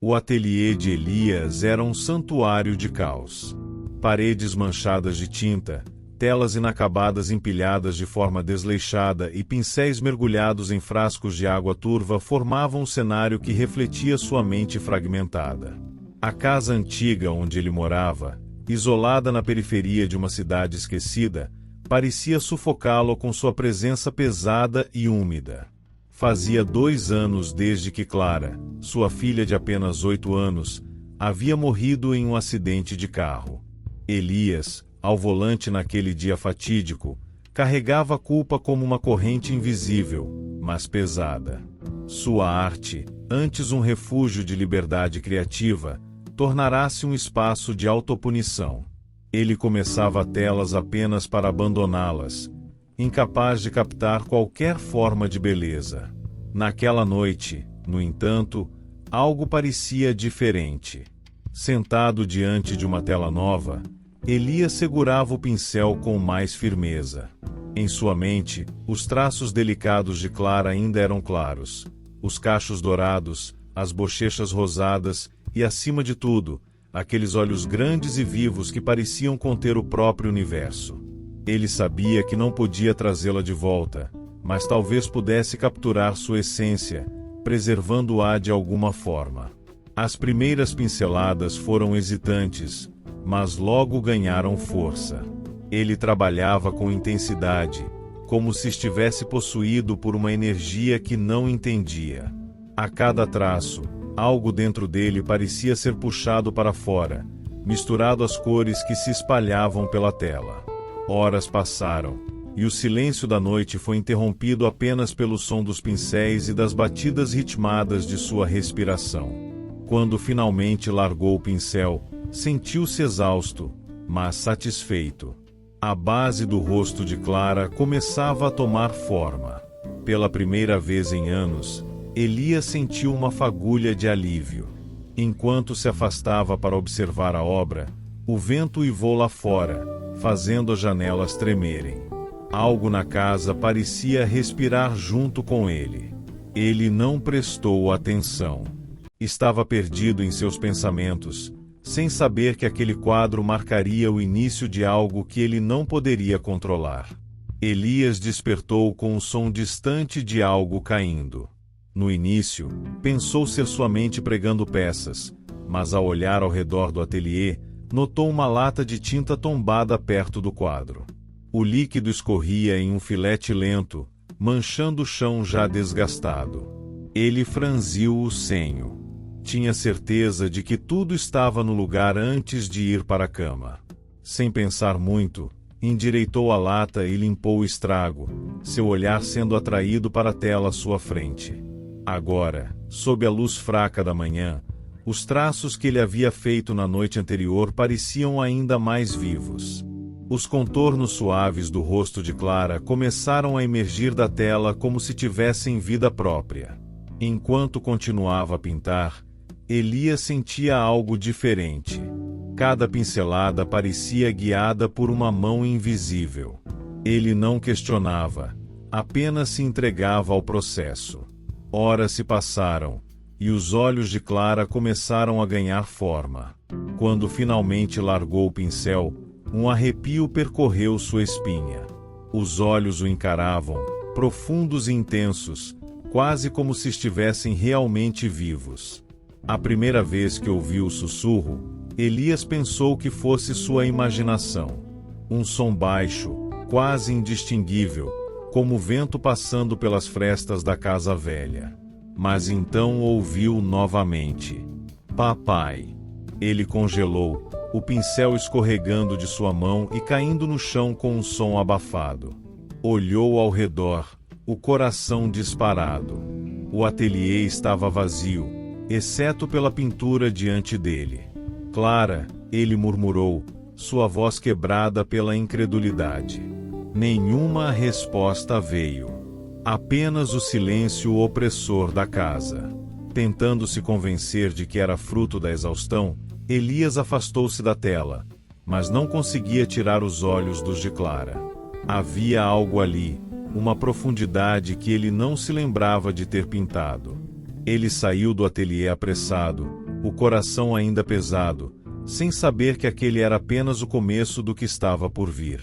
O ateliê de Elias era um santuário de caos. Paredes manchadas de tinta, telas inacabadas empilhadas de forma desleixada e pincéis mergulhados em frascos de água turva formavam um cenário que refletia sua mente fragmentada. A casa antiga onde ele morava, isolada na periferia de uma cidade esquecida, parecia sufocá-lo com sua presença pesada e úmida. Fazia 2 anos desde que Clara, sua filha de apenas 8 anos, havia morrido em um acidente de carro. Elias, ao volante naquele dia fatídico, carregava a culpa como uma corrente invisível, mas pesada. Sua arte, antes um refúgio de liberdade criativa, tornará-se um espaço de autopunição. Ele começava telas apenas para abandoná-las, incapaz de captar qualquer forma de beleza. Naquela noite, no entanto, algo parecia diferente. Sentado diante de uma tela nova, Elias segurava o pincel com mais firmeza. Em sua mente, os traços delicados de Clara ainda eram claros. Os cachos dourados, as bochechas rosadas e, acima de tudo, aqueles olhos grandes e vivos que pareciam conter o próprio universo. Ele sabia que não podia trazê-la de volta, mas talvez pudesse capturar sua essência, preservando-a de alguma forma. As primeiras pinceladas foram hesitantes, mas logo ganharam força. Ele trabalhava com intensidade, como se estivesse possuído por uma energia que não entendia. A cada traço, algo dentro dele parecia ser puxado para fora, misturado às cores que se espalhavam pela tela. Horas passaram, e o silêncio da noite foi interrompido apenas pelo som dos pincéis e das batidas ritmadas de sua respiração. Quando finalmente largou o pincel, sentiu-se exausto, mas satisfeito. A base do rosto de Clara começava a tomar forma. Pela primeira vez em anos, Elias sentiu uma fagulha de alívio. Enquanto se afastava para observar a obra, o vento uivou lá fora, fazendo as janelas tremerem. Algo na casa parecia respirar junto com ele. Ele não prestou atenção. Estava perdido em seus pensamentos, sem saber que aquele quadro marcaria o início de algo que ele não poderia controlar. Elias despertou com um som distante de algo caindo. No início, pensou ser sua mente pregando peças, mas ao olhar ao redor do ateliê, notou uma lata de tinta tombada perto do quadro. O líquido escorria em um filete lento, manchando o chão já desgastado. Ele franziu o senho. Tinha certeza de que tudo estava no lugar antes de ir para a cama. Sem pensar muito, endireitou a lata e limpou o estrago, seu olhar sendo atraído para a tela à sua frente. Agora, sob a luz fraca da manhã, os traços que ele havia feito na noite anterior pareciam ainda mais vivos. Os contornos suaves do rosto de Clara começaram a emergir da tela como se tivessem vida própria. Enquanto continuava a pintar, Elias sentia algo diferente. Cada pincelada parecia guiada por uma mão invisível. Ele não questionava, apenas se entregava ao processo. Horas se passaram, e os olhos de Clara começaram a ganhar forma. Quando finalmente largou o pincel, um arrepio percorreu sua espinha. Os olhos o encaravam, profundos e intensos, quase como se estivessem realmente vivos. A primeira vez que ouviu o sussurro, Elias pensou que fosse sua imaginação. Um som baixo, quase indistinguível, como o vento passando pelas frestas da casa velha. Mas então ouviu novamente. Papai. Ele congelou, o pincel escorregando de sua mão e caindo no chão com um som abafado. Olhou ao redor, o coração disparado. O ateliê estava vazio, exceto pela pintura diante dele. Clara, ele murmurou, sua voz quebrada pela incredulidade. Nenhuma resposta veio. Apenas o silêncio opressor da casa. Tentando se convencer de que era fruto da exaustão, Elias afastou-se da tela, mas não conseguia tirar os olhos dos de Clara. Havia algo ali, uma profundidade que ele não se lembrava de ter pintado. Ele saiu do ateliê apressado, o coração ainda pesado, sem saber que aquele era apenas o começo do que estava por vir.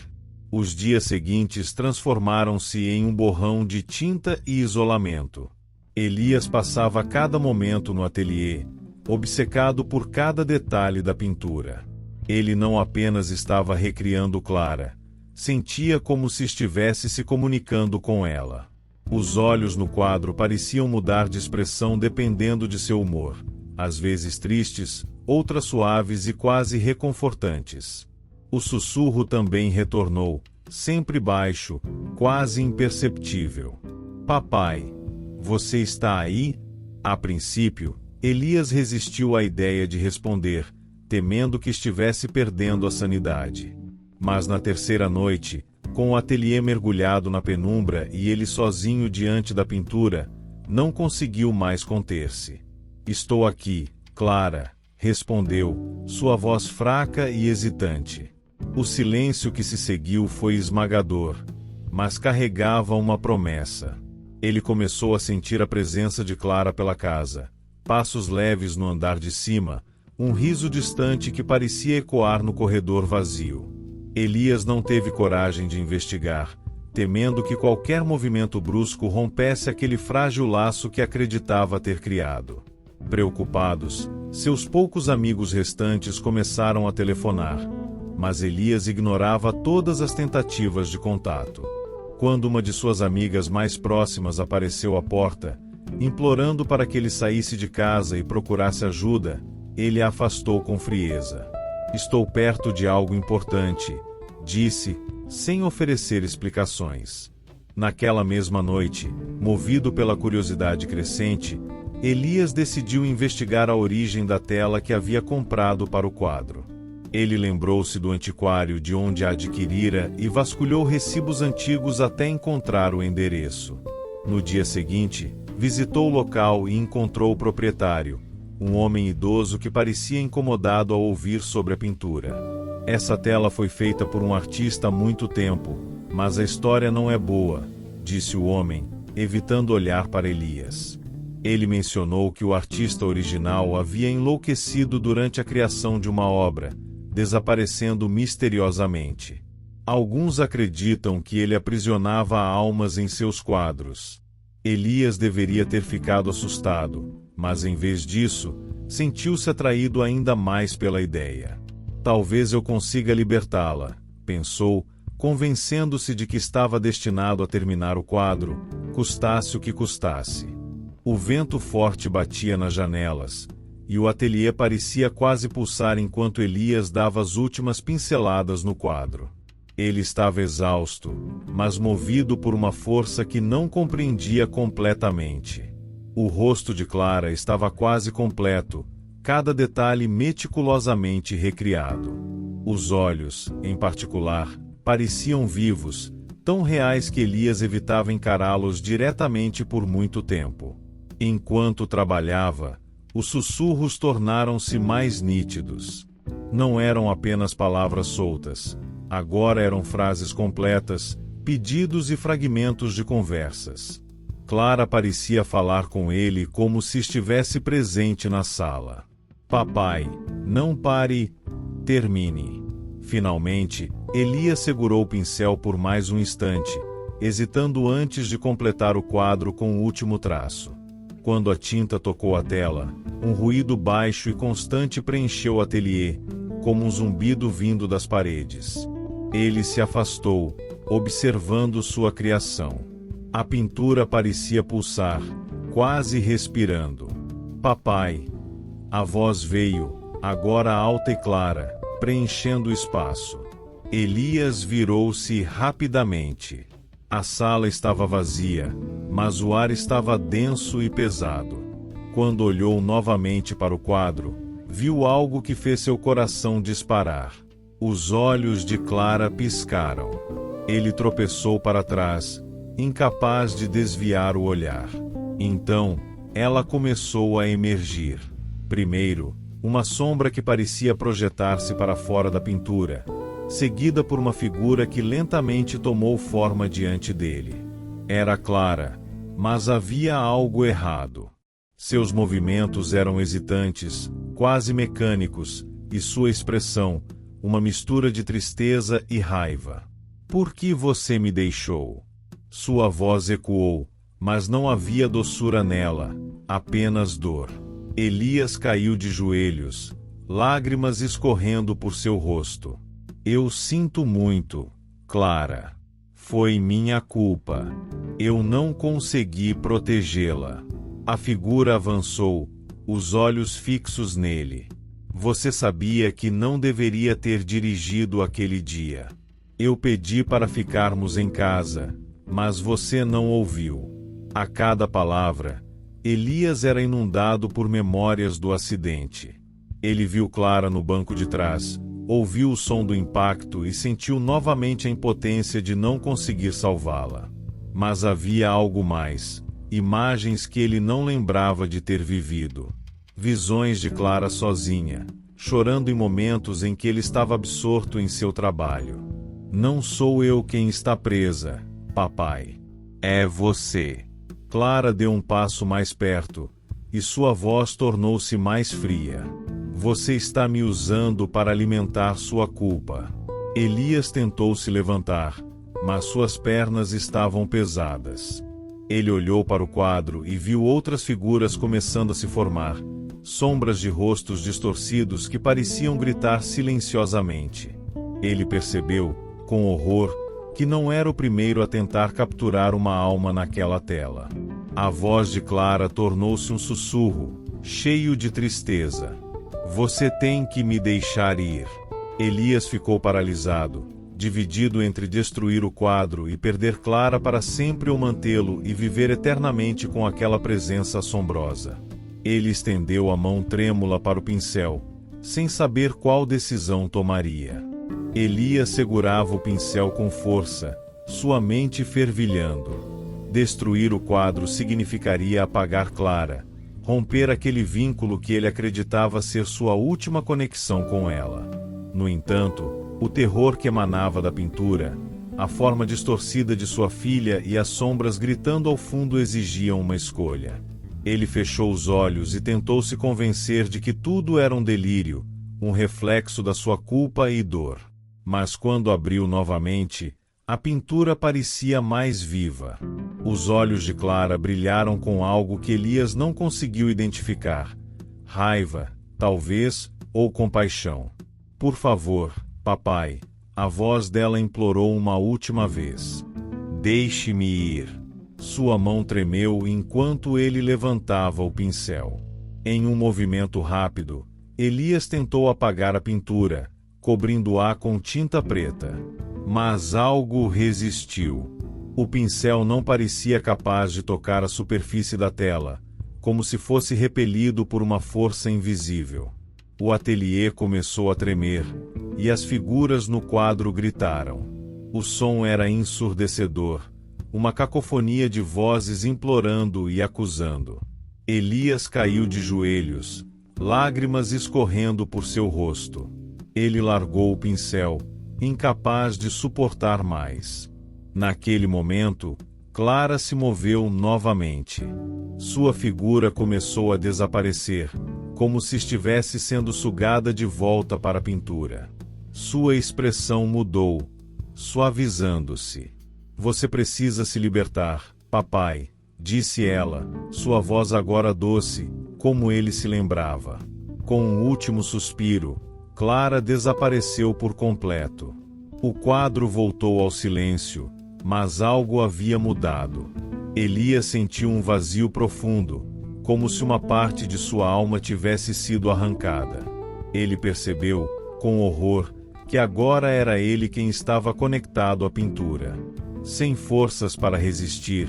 Os dias seguintes transformaram-se em um borrão de tinta e isolamento. Elias passava cada momento no ateliê, obcecado por cada detalhe da pintura. Ele não apenas estava recriando Clara, sentia como se estivesse se comunicando com ela. Os olhos no quadro pareciam mudar de expressão dependendo de seu humor, às vezes tristes, outras suaves e quase reconfortantes. O sussurro também retornou, sempre baixo, quase imperceptível. Papai, você está aí? A princípio, Elias resistiu à ideia de responder, temendo que estivesse perdendo a sanidade. Mas na terceira noite, com o ateliê mergulhado na penumbra e ele sozinho diante da pintura, não conseguiu mais conter-se. Estou aqui, Clara, respondeu, sua voz fraca e hesitante. O silêncio que se seguiu foi esmagador, mas carregava uma promessa. Ele começou a sentir a presença de Clara pela casa, passos leves no andar de cima, um riso distante que parecia ecoar no corredor vazio. Elias não teve coragem de investigar, temendo que qualquer movimento brusco rompesse aquele frágil laço que acreditava ter criado. Preocupados, seus poucos amigos restantes começaram a telefonar, mas Elias ignorava todas as tentativas de contato. Quando uma de suas amigas mais próximas apareceu à porta, implorando para que ele saísse de casa e procurasse ajuda, ele a afastou com frieza. Estou perto de algo importante, disse, sem oferecer explicações. Naquela mesma noite, movido pela curiosidade crescente, Elias decidiu investigar a origem da tela que havia comprado para o quadro. Ele lembrou-se do antiquário de onde a adquirira e vasculhou recibos antigos até encontrar o endereço. No dia seguinte, visitou o local e encontrou o proprietário, um homem idoso que parecia incomodado ao ouvir sobre a pintura. Essa tela foi feita por um artista há muito tempo, mas a história não é boa, disse o homem, evitando olhar para Elias. Ele mencionou que o artista original havia enlouquecido durante a criação de uma obra, desaparecendo misteriosamente. Alguns acreditam que ele aprisionava almas em seus quadros. Elias deveria ter ficado assustado, mas em vez disso, sentiu-se atraído ainda mais pela ideia. Talvez eu consiga libertá-la, pensou, convencendo-se de que estava destinado a terminar o quadro, custasse o que custasse. O vento forte batia nas janelas, e o ateliê parecia quase pulsar enquanto Elias dava as últimas pinceladas no quadro. Ele estava exausto, mas movido por uma força que não compreendia completamente. O rosto de Clara estava quase completo, cada detalhe meticulosamente recriado. Os olhos, em particular, pareciam vivos, tão reais que Elias evitava encará-los diretamente por muito tempo. Enquanto trabalhava, os sussurros tornaram-se mais nítidos. Não eram apenas palavras soltas, agora eram frases completas, pedidos e fragmentos de conversas. Clara parecia falar com ele como se estivesse presente na sala. Papai, não pare, termine. Finalmente, Elias segurou o pincel por mais um instante, hesitando antes de completar o quadro com o último traço. Quando a tinta tocou a tela, um ruído baixo e constante preencheu o ateliê, como um zumbido vindo das paredes. Ele se afastou, observando sua criação. A pintura parecia pulsar, quase respirando. Papai! A voz veio, agora alta e clara, preenchendo o espaço. Elias virou-se rapidamente. A sala estava vazia, mas o ar estava denso e pesado. Quando olhou novamente para o quadro, viu algo que fez seu coração disparar. Os olhos de Clara piscaram. Ele tropeçou para trás, incapaz de desviar o olhar. Então, ela começou a emergir. Primeiro, uma sombra que parecia projetar-se para fora da pintura, seguida por uma figura que lentamente tomou forma diante dele. Era Clara, mas havia algo errado. Seus movimentos eram hesitantes, quase mecânicos, e sua expressão, uma mistura de tristeza e raiva. Por que você me deixou? Sua voz ecoou, mas não havia doçura nela, apenas dor. Elias caiu de joelhos, lágrimas escorrendo por seu rosto. Eu sinto muito, Clara. Foi minha culpa. Eu não consegui protegê-la. A figura avançou, os olhos fixos nele. Você sabia que não deveria ter dirigido aquele dia. Eu pedi para ficarmos em casa, mas você não ouviu. A cada palavra, Elias era inundado por memórias do acidente. Ele viu Clara no banco de trás, ouviu o som do impacto e sentiu novamente a impotência de não conseguir salvá-la. Mas havia algo mais, imagens que ele não lembrava de ter vivido. Visões de Clara sozinha, chorando em momentos em que ele estava absorto em seu trabalho. Não sou eu quem está presa, papai. É você. Clara deu um passo mais perto, e sua voz tornou-se mais fria. Você está me usando para alimentar sua culpa. Elias tentou se levantar, mas suas pernas estavam pesadas. Ele olhou para o quadro e viu outras figuras começando a se formar, sombras de rostos distorcidos que pareciam gritar silenciosamente. Ele percebeu, com horror, que não era o primeiro a tentar capturar uma alma naquela tela. A voz de Clara tornou-se um sussurro, cheio de tristeza. Você tem que me deixar ir. Elias ficou paralisado, dividido entre destruir o quadro e perder Clara para sempre ou mantê-lo e viver eternamente com aquela presença assombrosa. Ele estendeu a mão trêmula para o pincel, sem saber qual decisão tomaria. Elias segurava o pincel com força, sua mente fervilhando. Destruir o quadro significaria apagar Clara, romper aquele vínculo que ele acreditava ser sua última conexão com ela. No entanto, o terror que emanava da pintura, a forma distorcida de sua filha e as sombras gritando ao fundo exigiam uma escolha. Ele fechou os olhos e tentou se convencer de que tudo era um delírio, um reflexo da sua culpa e dor. Mas quando abriu novamente, a pintura parecia mais viva. Os olhos de Clara brilharam com algo que Elias não conseguiu identificar. Raiva, talvez, ou compaixão. Por favor, papai, a voz dela implorou uma última vez. Deixe-me ir. Sua mão tremeu enquanto ele levantava o pincel. Em um movimento rápido, Elias tentou apagar a pintura, cobrindo-a com tinta preta. Mas algo resistiu. O pincel não parecia capaz de tocar a superfície da tela, como se fosse repelido por uma força invisível. O ateliê começou a tremer, e as figuras no quadro gritaram. O som era ensurdecedor, uma cacofonia de vozes implorando e acusando. Elias caiu de joelhos, lágrimas escorrendo por seu rosto. Ele largou o pincel, incapaz de suportar mais. Naquele momento, Clara se moveu novamente. Sua figura começou a desaparecer, como se estivesse sendo sugada de volta para a pintura. Sua expressão mudou, suavizando-se. Você precisa se libertar, papai, disse ela, sua voz agora doce, como ele se lembrava. Com um último suspiro, Clara desapareceu por completo. O quadro voltou ao silêncio, mas algo havia mudado. Elias sentiu um vazio profundo, como se uma parte de sua alma tivesse sido arrancada. Ele percebeu, com horror, que agora era ele quem estava conectado à pintura. Sem forças para resistir,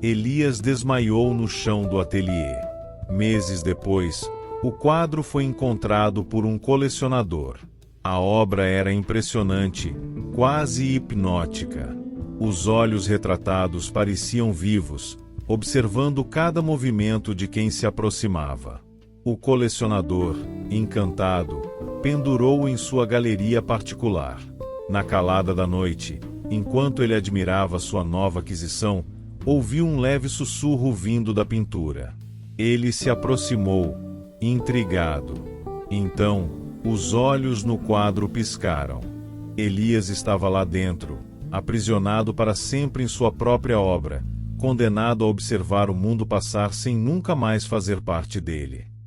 Elias desmaiou no chão do ateliê. Meses depois, o quadro foi encontrado por um colecionador. A obra era impressionante, quase hipnótica. Os olhos retratados pareciam vivos, observando cada movimento de quem se aproximava. O colecionador, encantado, pendurou em sua galeria particular. Na calada da noite, enquanto ele admirava sua nova aquisição, ouviu um leve sussurro vindo da pintura. Ele se aproximou, intrigado. Então, os olhos no quadro piscaram. Elias estava lá dentro, aprisionado para sempre em sua própria obra, condenado a observar o mundo passar sem nunca mais fazer parte dele.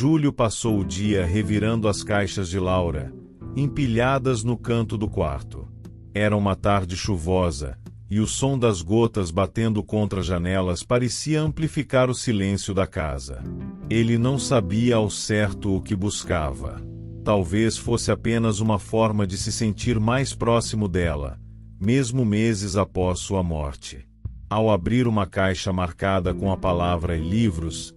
Júlio passou o dia revirando as caixas de Laura, empilhadas no canto do quarto. Era uma tarde chuvosa, e o som das gotas batendo contra as janelas parecia amplificar o silêncio da casa. Ele não sabia ao certo o que buscava. Talvez fosse apenas uma forma de se sentir mais próximo dela, mesmo meses após sua morte. Ao abrir uma caixa marcada com a palavra livros,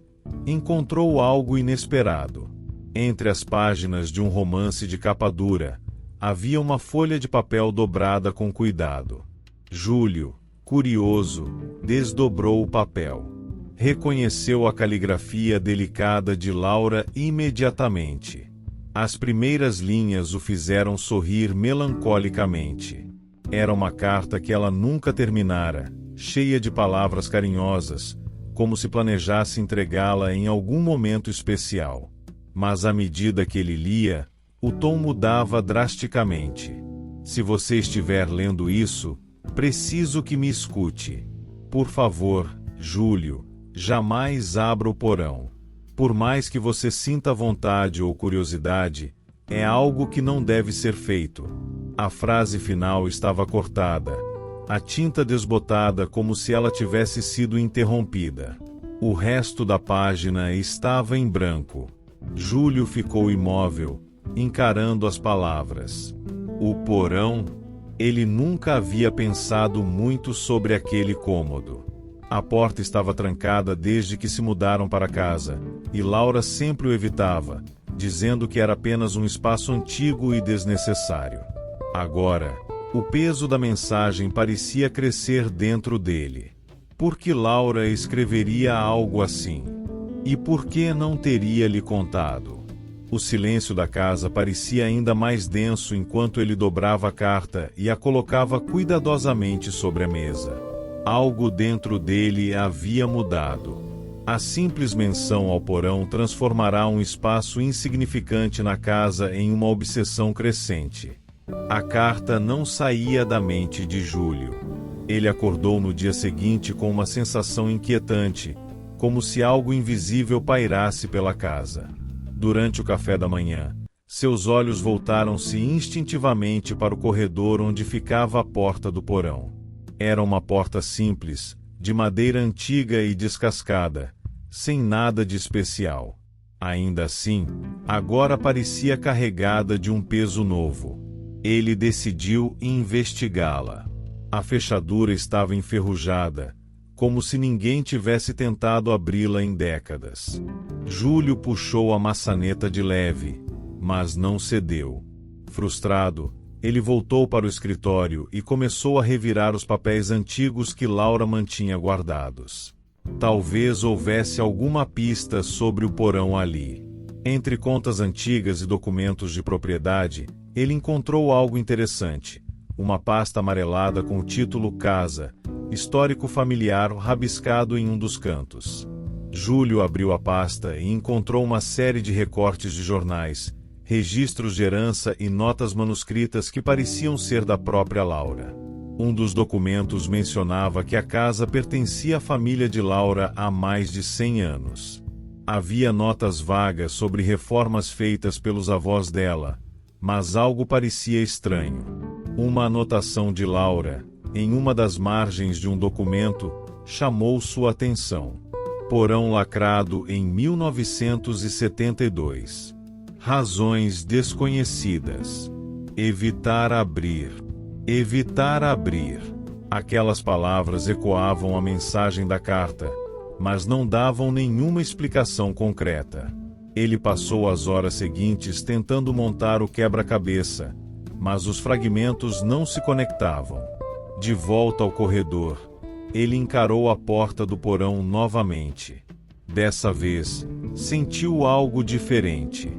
encontrou algo inesperado. Entre as páginas de um romance de capa dura, havia uma folha de papel dobrada com cuidado. Júlio, curioso, desdobrou o papel. Reconheceu a caligrafia delicada de Laura imediatamente. As primeiras linhas o fizeram sorrir melancolicamente. Era uma carta que ela nunca terminara, cheia de palavras carinhosas, como se planejasse entregá-la em algum momento especial. Mas à medida que ele lia, o tom mudava drasticamente. Se você estiver lendo isso, preciso que me escute. Por favor, Júlio, jamais abra o porão. Por mais que você sinta vontade ou curiosidade, é algo que não deve ser feito. A frase final estava cortada, a tinta desbotada como se ela tivesse sido interrompida. O resto da página estava em branco. Júlio ficou imóvel, encarando as palavras. O porão? Ele nunca havia pensado muito sobre aquele cômodo. A porta estava trancada desde que se mudaram para casa, e Laura sempre o evitava, dizendo que era apenas um espaço antigo e desnecessário. Agora, o peso da mensagem parecia crescer dentro dele. Por que Laura escreveria algo assim? E por que não teria lhe contado? O silêncio da casa parecia ainda mais denso enquanto ele dobrava a carta e a colocava cuidadosamente sobre a mesa. Algo dentro dele havia mudado. A simples menção ao porão transformará um espaço insignificante na casa em uma obsessão crescente. A carta não saía da mente de Júlio. Ele acordou no dia seguinte com uma sensação inquietante, como se algo invisível pairasse pela casa. Durante o café da manhã, seus olhos voltaram-se instintivamente para o corredor onde ficava a porta do porão. Era uma porta simples, de madeira antiga e descascada, sem nada de especial. Ainda assim, agora parecia carregada de um peso novo. Ele decidiu investigá-la. A fechadura estava enferrujada, como se ninguém tivesse tentado abri-la em décadas. Júlio puxou a maçaneta de leve, mas não cedeu. Frustrado, ele voltou para o escritório e começou a revirar os papéis antigos que Laura mantinha guardados. Talvez houvesse alguma pista sobre o porão ali. Entre contas antigas e documentos de propriedade, ele encontrou algo interessante. Uma pasta amarelada com o título Casa, Histórico Familiar rabiscado em um dos cantos. Júlio abriu a pasta e encontrou uma série de recortes de jornais, registros de herança e notas manuscritas que pareciam ser da própria Laura. Um dos documentos mencionava que a casa pertencia à família de Laura há mais de 100 anos. Havia notas vagas sobre reformas feitas pelos avós dela, mas algo parecia estranho. Uma anotação de Laura, em uma das margens de um documento, chamou sua atenção. Porão lacrado em 1972. Razões desconhecidas. Evitar abrir. Evitar abrir. Aquelas palavras ecoavam a mensagem da carta, mas não davam nenhuma explicação concreta. Ele passou as horas seguintes tentando montar o quebra-cabeça, mas os fragmentos não se conectavam. De volta ao corredor, ele encarou a porta do porão novamente. Dessa vez, sentiu algo diferente.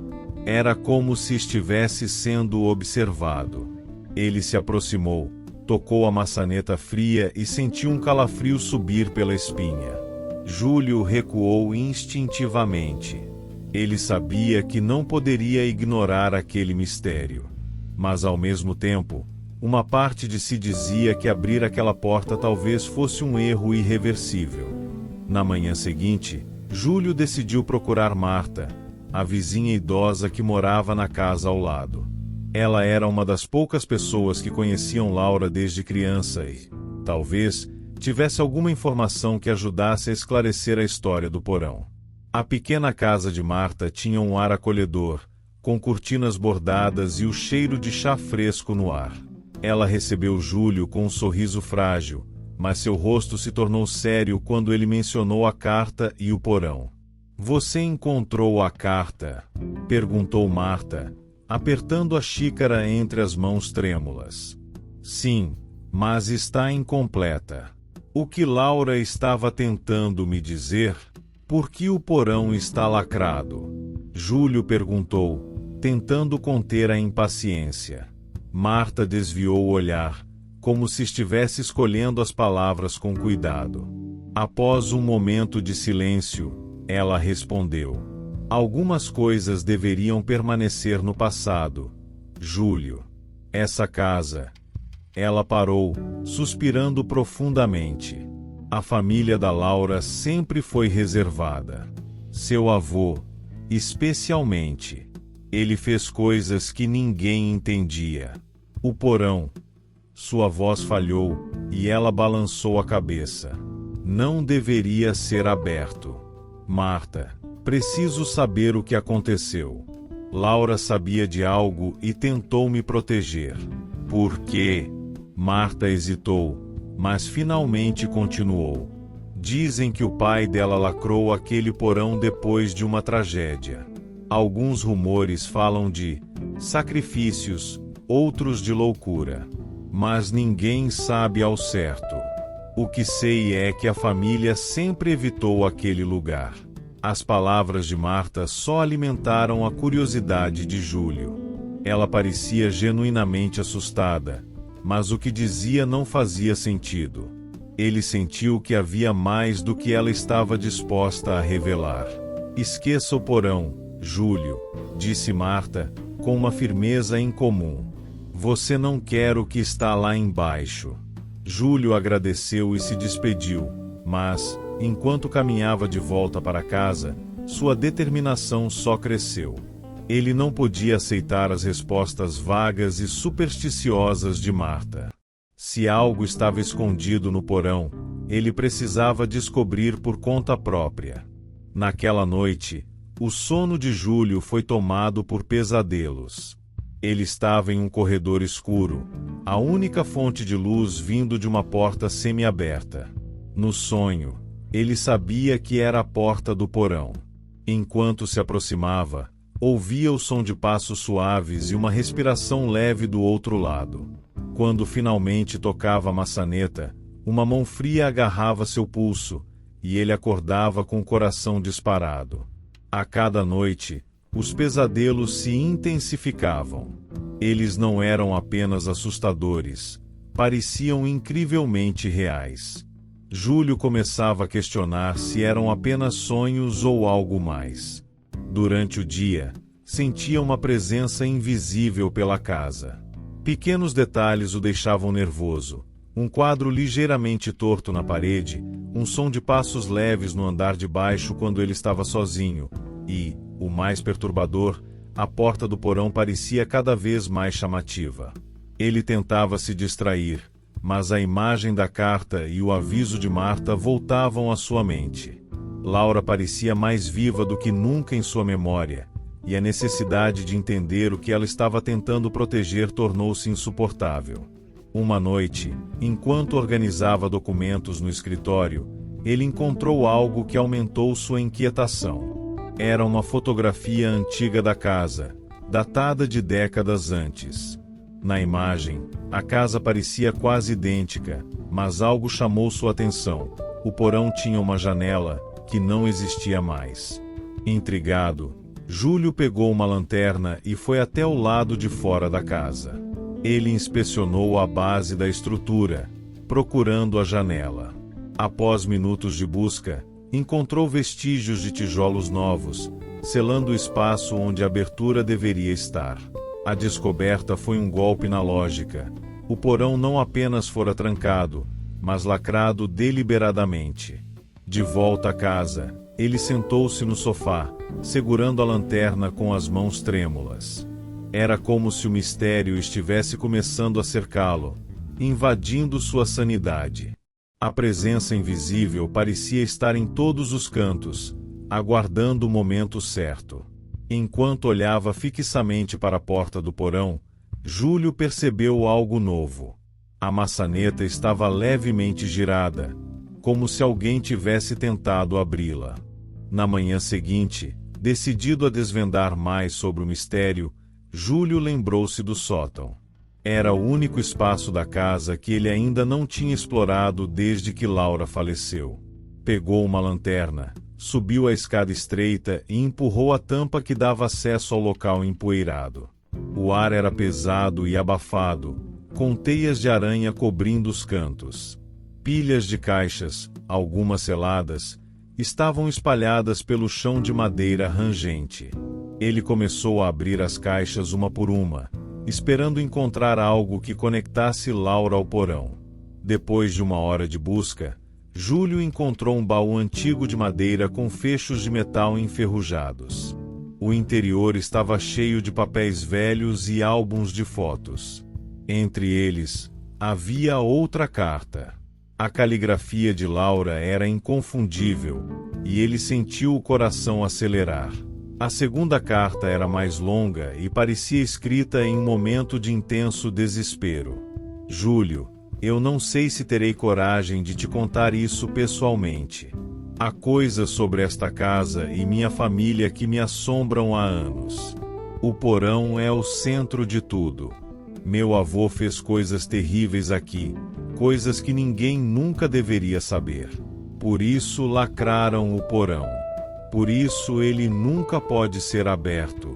Era como se estivesse sendo observado. Ele se aproximou, Tocou a maçaneta fria e sentiu um calafrio subir pela espinha. Júlio recuou instintivamente. Ele sabia que não poderia ignorar aquele mistério. Mas ao mesmo tempo, uma parte de si dizia que abrir aquela porta talvez fosse um erro irreversível. Na manhã seguinte, Júlio decidiu procurar Marta, a vizinha idosa que morava na casa ao lado. Ela era uma das poucas pessoas que conheciam Laura desde criança e, talvez, tivesse alguma informação que ajudasse a esclarecer a história do porão. A pequena casa de Marta tinha um ar acolhedor, com cortinas bordadas e o cheiro de chá fresco no ar. Ela recebeu Júlio com um sorriso frágil, mas seu rosto se tornou sério quando ele mencionou a carta e o porão. "Você encontrou a carta?" perguntou Marta, apertando a xícara entre as mãos trêmulas. "Sim, mas está incompleta. O que Laura estava tentando me dizer? Por que o porão está lacrado?" Júlio perguntou, tentando conter a impaciência. Marta desviou o olhar, como se estivesse escolhendo as palavras com cuidado. Após um momento de silêncio, ela respondeu: "Algumas coisas deveriam permanecer no passado, Júlio. Essa casa..." Ela parou, suspirando profundamente. A família da Laura sempre foi reservada. Seu avô, especialmente. Ele fez coisas que ninguém entendia. O porão. Sua voz falhou, e ela balançou a cabeça. "Não deveria ser aberto. Marta, preciso saber o que aconteceu." Laura sabia de algo e tentou me proteger. "Por quê?" Marta hesitou, mas finalmente continuou. "Dizem que o pai dela lacrou aquele porão depois de uma tragédia. Alguns rumores falam de sacrifícios, outros de loucura. Mas ninguém sabe ao certo. O que sei é que a família sempre evitou aquele lugar." As palavras de Marta só alimentaram a curiosidade de Júlio. Ela parecia genuinamente assustada, mas o que dizia não fazia sentido. Ele sentiu que havia mais do que ela estava disposta a revelar. "Esqueça o porão, Júlio", disse Marta, com uma firmeza incomum. "Você não quer o que está lá embaixo." Júlio agradeceu e se despediu, mas, enquanto caminhava de volta para casa, sua determinação só cresceu. Ele não podia aceitar as respostas vagas e supersticiosas de Marta. Se algo estava escondido no porão, ele precisava descobrir por conta própria. Naquela noite, o sono de Júlio foi tomado por pesadelos. Ele estava em um corredor escuro, a única fonte de luz vindo de uma porta semi-aberta. No sonho, ele sabia que era a porta do porão. Enquanto se aproximava, ouvia o som de passos suaves e uma respiração leve do outro lado. Quando finalmente tocava a maçaneta, uma mão fria agarrava seu pulso, e ele acordava com o coração disparado. A cada noite, os pesadelos se intensificavam. Eles não eram apenas assustadores, pareciam incrivelmente reais. Júlio começava a questionar se eram apenas sonhos ou algo mais. Durante o dia, sentia uma presença invisível pela casa. Pequenos detalhes o deixavam nervoso. Um quadro ligeiramente torto na parede, um som de passos leves no andar de baixo quando ele estava sozinho, e, o mais perturbador, a porta do porão parecia cada vez mais chamativa. Ele tentava se distrair, mas a imagem da carta e o aviso de Marta voltavam à sua mente. Laura parecia mais viva do que nunca em sua memória, e a necessidade de entender o que ela estava tentando proteger tornou-se insuportável. Uma noite, enquanto organizava documentos no escritório, ele encontrou algo que aumentou sua inquietação. Era uma fotografia antiga da casa, datada de décadas antes. Na imagem, a casa parecia quase idêntica, mas algo chamou sua atenção. O porão tinha uma janela, que não existia mais. Intrigado, Júlio pegou uma lanterna e foi até o lado de fora da casa. Ele inspecionou a base da estrutura, procurando a janela. Após minutos de busca, encontrou vestígios de tijolos novos, selando o espaço onde a abertura deveria estar. A descoberta foi um golpe na lógica. O porão não apenas fora trancado, mas lacrado deliberadamente. De volta à casa, ele sentou-se no sofá, segurando a lanterna com as mãos trêmulas. Era como se o mistério estivesse começando a cercá-lo, invadindo sua sanidade. A presença invisível parecia estar em todos os cantos, aguardando o momento certo. Enquanto olhava fixamente para a porta do porão, Júlio percebeu algo novo. A maçaneta estava levemente girada, como se alguém tivesse tentado abri-la. Na manhã seguinte, decidido a desvendar mais sobre o mistério, Júlio lembrou-se do sótão. Era o único espaço da casa que ele ainda não tinha explorado desde que Laura faleceu. Pegou uma lanterna, subiu a escada estreita e empurrou a tampa que dava acesso ao local empoeirado. O ar era pesado e abafado, com teias de aranha cobrindo os cantos. Pilhas de caixas, algumas seladas, estavam espalhadas pelo chão de madeira rangente. Ele começou a abrir as caixas uma por uma, esperando encontrar algo que conectasse Laura ao porão. Depois de uma hora de busca, Júlio encontrou um baú antigo de madeira com fechos de metal enferrujados. O interior estava cheio de papéis velhos e álbuns de fotos. Entre eles, havia outra carta. A caligrafia de Laura era inconfundível, e ele sentiu o coração acelerar. A segunda carta era mais longa e parecia escrita em um momento de intenso desespero. Júlio, eu não sei se terei coragem de te contar isso pessoalmente. Há coisas sobre esta casa e minha família que me assombram há anos. O porão é o centro de tudo. Meu avô fez coisas terríveis aqui, coisas que ninguém nunca deveria saber. Por isso lacraram o porão. Por isso ele nunca pode ser aberto.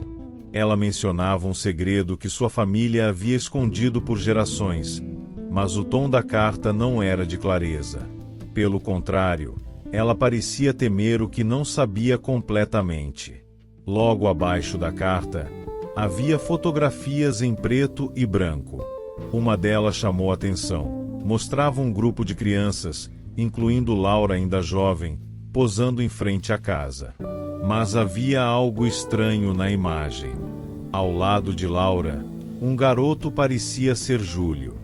Ela mencionava um segredo que sua família havia escondido por gerações, mas o tom da carta não era de clareza. Pelo contrário, ela parecia temer o que não sabia completamente. Logo abaixo da carta, havia fotografias em preto e branco. Uma delas chamou a atenção. Mostrava um grupo de crianças, incluindo Laura ainda jovem, posando em frente à casa. Mas havia algo estranho na imagem. Ao lado de Laura, um garoto parecia ser Júlio.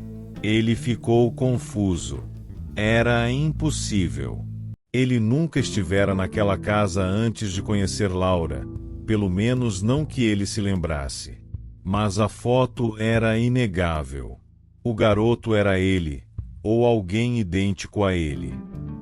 Ele ficou confuso. Era impossível. Ele nunca estivera naquela casa antes de conhecer Laura, pelo menos não que ele se lembrasse. Mas a foto era inegável. O garoto era ele, ou alguém idêntico a ele.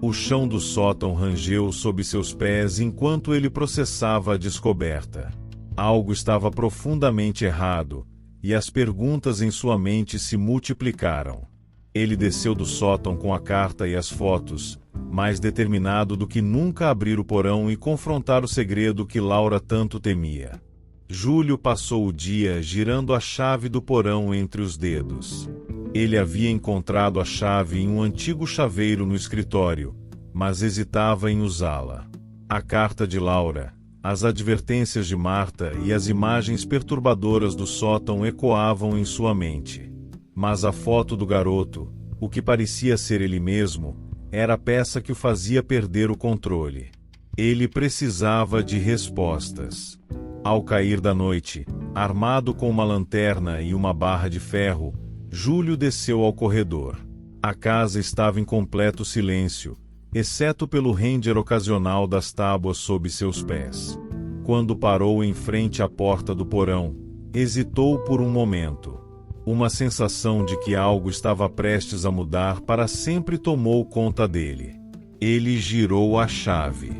O chão do sótão rangeu sob seus pés enquanto ele processava a descoberta. Algo estava profundamente errado, e as perguntas em sua mente se multiplicaram. Ele desceu do sótão com a carta e as fotos, mais determinado do que nunca abrir o porão e confrontar o segredo que Laura tanto temia. Júlio passou o dia girando a chave do porão entre os dedos. Ele havia encontrado a chave em um antigo chaveiro no escritório, mas hesitava em usá-la. A carta de Laura, as advertências de Marta e as imagens perturbadoras do sótão ecoavam em sua mente. Mas a foto do garoto, o que parecia ser ele mesmo, era a peça que o fazia perder o controle. Ele precisava de respostas. Ao cair da noite, armado com uma lanterna e uma barra de ferro, Júlio desceu ao corredor. A casa estava em completo silêncio, exceto pelo render ocasional das tábuas sob seus pés. Quando parou em frente à porta do porão, hesitou por um momento. Uma sensação de que algo estava prestes a mudar para sempre tomou conta dele. Ele girou a chave.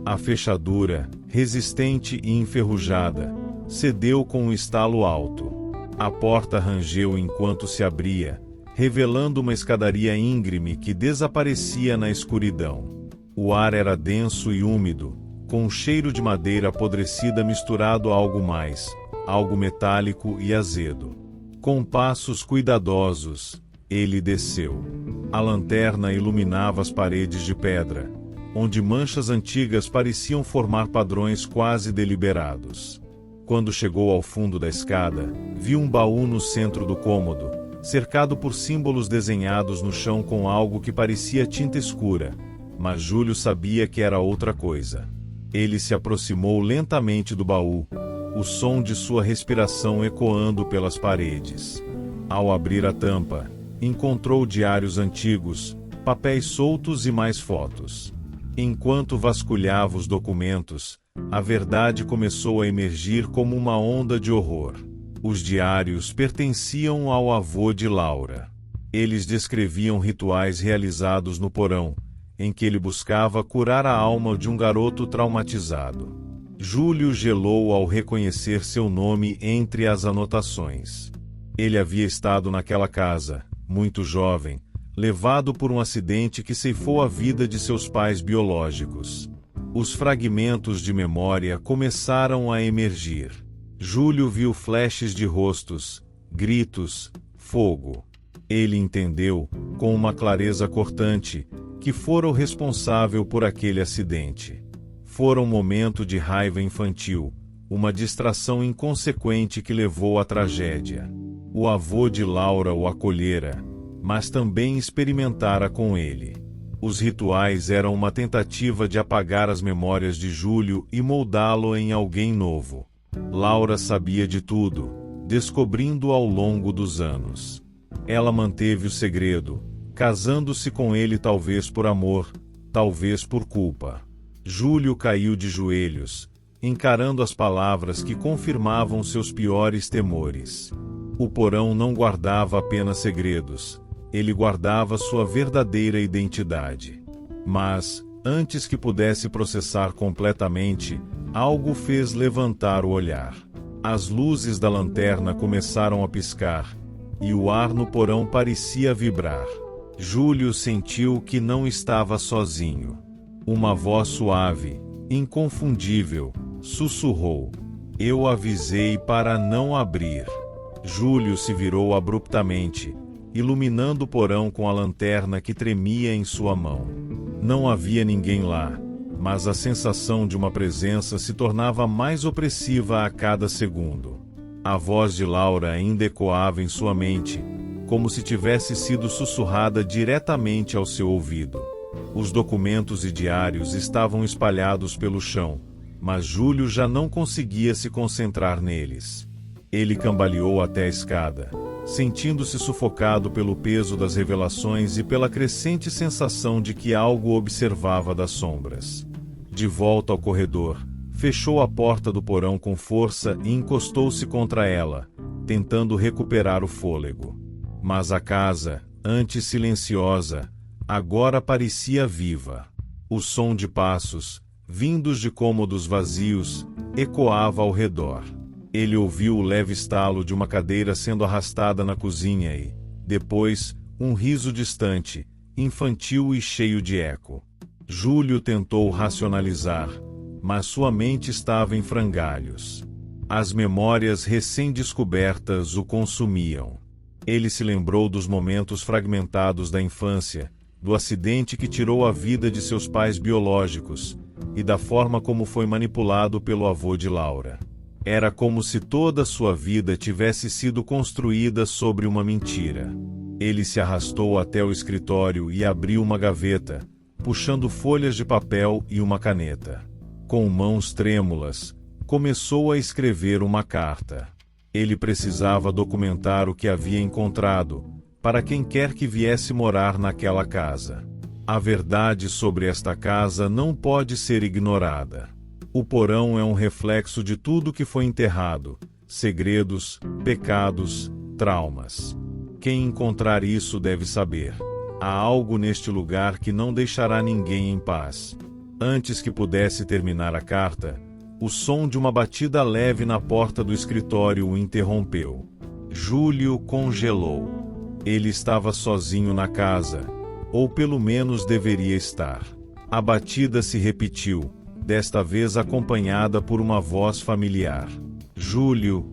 A fechadura, resistente e enferrujada, cedeu com um estalo alto. A porta rangeu enquanto se abria, revelando uma escadaria íngreme que desaparecia na escuridão. O ar era denso e úmido, com um cheiro de madeira apodrecida misturado a algo mais, algo metálico e azedo. Com passos cuidadosos, ele desceu. A lanterna iluminava as paredes de pedra, onde manchas antigas pareciam formar padrões quase deliberados. Quando chegou ao fundo da escada, viu um baú no centro do cômodo, cercado por símbolos desenhados no chão com algo que parecia tinta escura, mas Júlio sabia que era outra coisa. Ele se aproximou lentamente do baú, o som de sua respiração ecoando pelas paredes. Ao abrir a tampa, encontrou diários antigos, papéis soltos e mais fotos. Enquanto vasculhava os documentos, a verdade começou a emergir como uma onda de horror. Os diários pertenciam ao avô de Laura. Eles descreviam rituais realizados no porão, em que ele buscava curar a alma de um garoto traumatizado. Júlio gelou ao reconhecer seu nome entre as anotações. Ele havia estado naquela casa, muito jovem, levado por um acidente que ceifou a vida de seus pais biológicos. Os fragmentos de memória começaram a emergir. Júlio viu flashes de rostos, gritos, fogo. Ele entendeu, com uma clareza cortante, que fora o responsável por aquele acidente. Fora um momento de raiva infantil, uma distração inconsequente que levou à tragédia. O avô de Laura o acolhera, mas também experimentara com ele. Os rituais eram uma tentativa de apagar as memórias de Júlio e moldá-lo em alguém novo. Laura sabia de tudo, descobrindo ao longo dos anos. Ela manteve o segredo, casando-se com ele talvez por amor, talvez por culpa. Júlio caiu de joelhos, encarando as palavras que confirmavam seus piores temores. O porão não guardava apenas segredos, ele guardava sua verdadeira identidade. Mas, antes que pudesse processar completamente, algo fez levantar o olhar. As luzes da lanterna começaram a piscar, e o ar no porão parecia vibrar. Júlio sentiu que não estava sozinho. Uma voz suave, inconfundível, sussurrou: "Eu avisei para não abrir." Júlio se virou abruptamente, iluminando o porão com a lanterna que tremia em sua mão. Não havia ninguém lá, mas a sensação de uma presença se tornava mais opressiva a cada segundo. A voz de Laura ainda ecoava em sua mente, como se tivesse sido sussurrada diretamente ao seu ouvido. Os documentos e diários estavam espalhados pelo chão, mas Júlio já não conseguia se concentrar neles. Ele cambaleou até a escada, sentindo-se sufocado pelo peso das revelações e pela crescente sensação de que algo observava das sombras. De volta ao corredor, fechou a porta do porão com força e encostou-se contra ela, tentando recuperar o fôlego. Mas a casa, antes silenciosa, agora parecia viva. O som de passos, vindos de cômodos vazios, ecoava ao redor. Ele ouviu o leve estalo de uma cadeira sendo arrastada na cozinha e, depois, um riso distante, infantil e cheio de eco. Júlio tentou racionalizar, mas sua mente estava em frangalhos. As memórias recém-descobertas o consumiam. Ele se lembrou dos momentos fragmentados da infância, do acidente que tirou a vida de seus pais biológicos, e da forma como foi manipulado pelo avô de Laura. Era como se toda sua vida tivesse sido construída sobre uma mentira. Ele se arrastou até o escritório e abriu uma gaveta, puxando folhas de papel e uma caneta. Com mãos trêmulas, começou a escrever uma carta. Ele precisava documentar o que havia encontrado, para quem quer que viesse morar naquela casa. A verdade sobre esta casa não pode ser ignorada. O porão é um reflexo de tudo que foi enterrado: segredos, pecados, traumas. Quem encontrar isso deve saber: há algo neste lugar que não deixará ninguém em paz. Antes que pudesse terminar a carta, o som de uma batida leve na porta do escritório o interrompeu. Júlio congelou. Ele estava sozinho na casa, ou pelo menos deveria estar. A batida se repetiu, desta vez acompanhada por uma voz familiar. Júlio,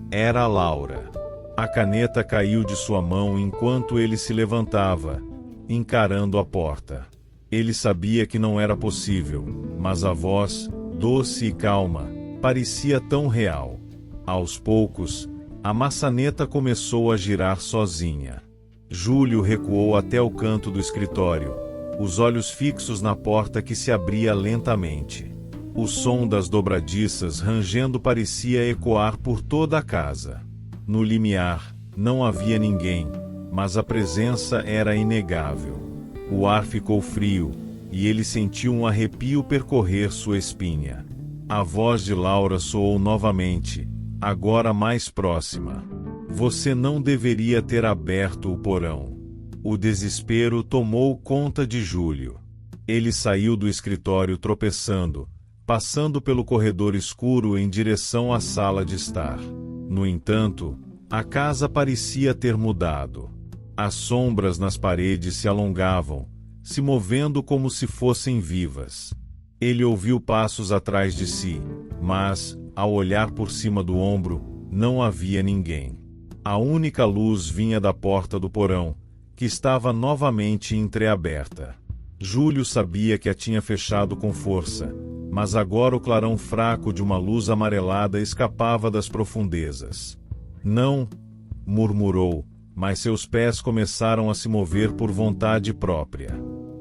era Laura. A caneta caiu de sua mão enquanto ele se levantava, encarando a porta. Ele sabia que não era possível, mas a voz, doce e calma, parecia tão real. Aos poucos, a maçaneta começou a girar sozinha. Júlio recuou até o canto do escritório, os olhos fixos na porta que se abria lentamente. O som das dobradiças rangendo parecia ecoar por toda a casa. No limiar, não havia ninguém, mas a presença era inegável. O ar ficou frio, e ele sentiu um arrepio percorrer sua espinha. A voz de Laura soou novamente, agora mais próxima. Você não deveria ter aberto o porão. O desespero tomou conta de Júlio. Ele saiu do escritório tropeçando, passando pelo corredor escuro em direção à sala de estar. No entanto, a casa parecia ter mudado. As sombras nas paredes se alongavam, se movendo como se fossem vivas. Ele ouviu passos atrás de si, mas, ao olhar por cima do ombro, não havia ninguém. A única luz vinha da porta do porão, que estava novamente entreaberta. Júlio sabia que a tinha fechado com força, mas agora o clarão fraco de uma luz amarelada escapava das profundezas. Não, murmurou, mas seus pés começaram a se mover por vontade própria.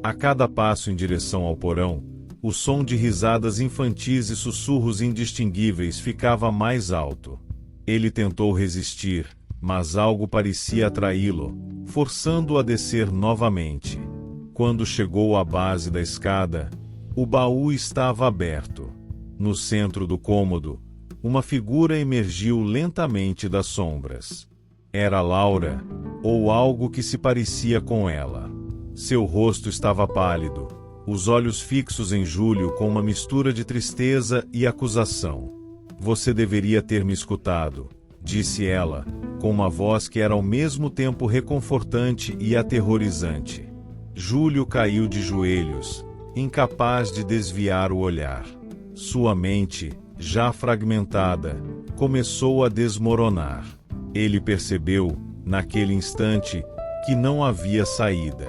A cada passo em direção ao porão, o som de risadas infantis e sussurros indistinguíveis ficava mais alto. Ele tentou resistir, mas algo parecia atraí-lo, forçando-o a descer novamente. Quando chegou à base da escada, o baú estava aberto. No centro do cômodo, uma figura emergiu lentamente das sombras. Era Laura, ou algo que se parecia com ela. Seu rosto estava pálido, os olhos fixos em Júlio com uma mistura de tristeza e acusação. Você deveria ter me escutado, disse ela, com uma voz que era ao mesmo tempo reconfortante e aterrorizante. Júlio caiu de joelhos, incapaz de desviar o olhar. Sua mente, já fragmentada, começou a desmoronar. Ele percebeu, naquele instante, que não havia saída.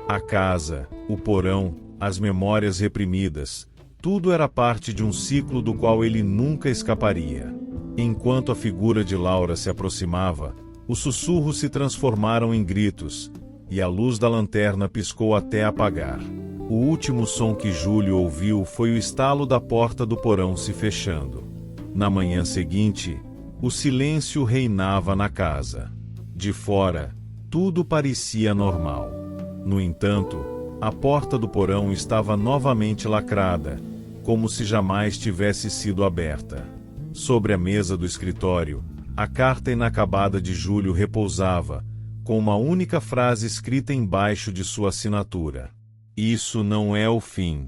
A casa, o porão, as memórias reprimidas, tudo era parte de um ciclo do qual ele nunca escaparia. Enquanto a figura de Laura se aproximava, os sussurros se transformaram em gritos, e a luz da lanterna piscou até apagar. O último som que Júlio ouviu foi o estalo da porta do porão se fechando. Na manhã seguinte, o silêncio reinava na casa. De fora, tudo parecia normal. No entanto, a porta do porão estava novamente lacrada, como se jamais tivesse sido aberta. Sobre a mesa do escritório, a carta inacabada de Júlio repousava, com uma única frase escrita embaixo de sua assinatura. Isso não é o fim.